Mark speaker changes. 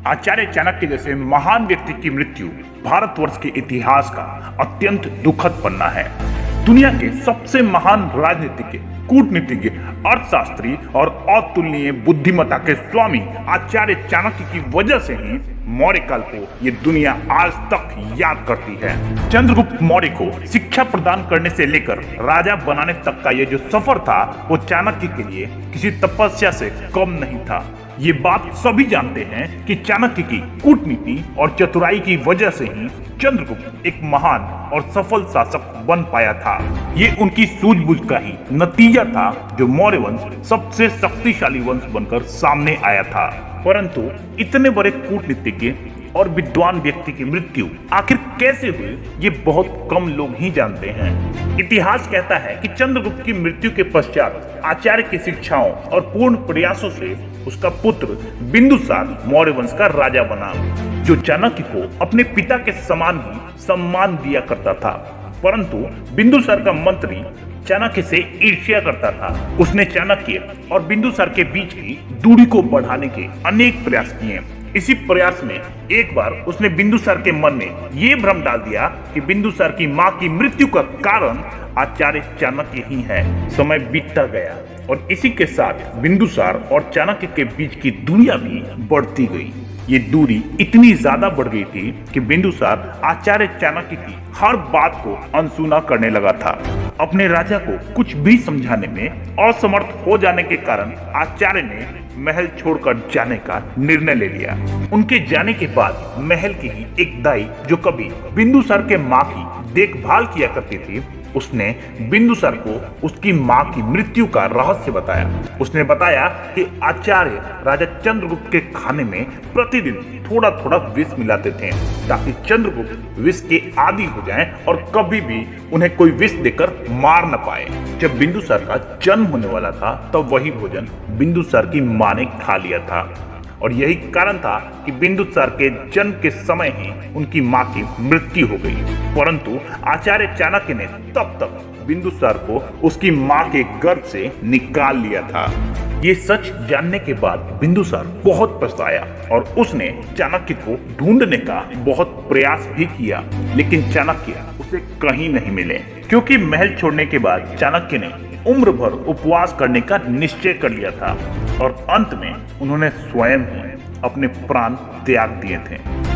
Speaker 1: आचार्य चाणक्य जैसे महान व्यक्ति की मृत्यु भारतवर्ष के इतिहास का अत्यंत दुखद पन्ना है। दुनिया के सबसे महान राजनीतिज्ञ, कूटनीतिज्ञ, अर्थशास्त्री और अतुलनीय बुद्धिमत्ता के स्वामी आचार्य चाणक्य की वजह से ही मौर्य काल को ये दुनिया आज तक याद करती है। चंद्रगुप्त मौर्य को शिक्षा प्रदान करने से लेकर राजा बनाने तक का ये जो सफर था वो चाणक्य के लिए किसी तपस्या से कम नहीं था। ये बात सभी जानते हैं कि चाणक्य की कूटनीति और चतुराई की वजह से ही चंद्रगुप्त एक महान और सफल शासक बन पाया था। ये उनकी सूझबूझ का ही नतीजा था जो मौर्य वंश सबसे शक्तिशाली वंश बनकर सामने आया था। परंतु इतने बड़े कूटनीतिज्ञ और विद्वान व्यक्ति की मृत्यु आखिर कैसे हुई ये बहुत कम लोग ही जानते हैं। इतिहास कहता है कि चंद्रगुप्त की मृत्यु के पश्चात आचार्य की शिक्षाओं और पूर्ण प्रयासों से उसका पुत्र बिंदुसार मौर्य वंश का राजा बना, जो चाणक्य को अपने पिता के समान ही सम्मान दिया करता था। परंतु बिंदुसार का मंत्री चाणक्य से ईर्ष्या करता था। उसने चाणक्य और बिंदुसार के बीच की दूरी को बढ़ाने के अनेक प्रयास किए। इसी प्रयास में एक बार उसने बिंदुसार के मन में ये भ्रम डाल दिया कि बिंदुसार की मां की मृत्यु का कारण आचार्य चाणक्य ही है। समय बीतता गया और इसी के साथ बिंदुसार और चाणक्य के बीच की दूरियां भी बढ़ती गई। ये दूरी इतनी ज्यादा बढ़ गई थी कि बिंदुसार आचार्य चाणक्य की हर बात को अनसुना करने लगा था। अपने राजा को कुछ भी समझाने में असमर्थ हो जाने के कारण आचार्य ने महल छोड़कर जाने का निर्णय ले लिया। उनके जाने के बाद महल की ही एक दाई, जो कभी बिंदुसार के मां की देखभाल किया करती थी, उसने बिंदुसार को उसकी मां की मृत्यु का रहस्य बताया। उसने बताया कि आचार्य राजा चंद्रगुप्त के खाने में प्रतिदिन थोड़ा थोड़ा विष मिलाते थे ताकि चंद्रगुप्त विष के आदी हो जाएं और कभी भी उन्हें कोई विष देकर मार न पाए। जब बिंदुसार का जन्म होने वाला था तब वही भोजन बिंदुसार की मां ने खा लिया था और यही कारण था कि बिंदुसार के जन्म के समय ही उनकी मां की मृत्यु हो गई। परंतु आचार्य चाणक्य ने तब तक बिंदुसार को उसकी मां के गर्भ से निकाल लिया था। ये सच जानने के बाद बिंदुसार बहुत पछताया और उसने चाणक्य को ढूंढने का बहुत प्रयास भी किया, लेकिन चाणक्य उसे कहीं नहीं मिले। क्योंकि महल छोड़ने के बाद चाणक्य ने उम्र भर उपवास करने का निश्चय कर लिया था और अंत में उन्होंने स्वयं ही अपने प्राण त्याग दिए थे।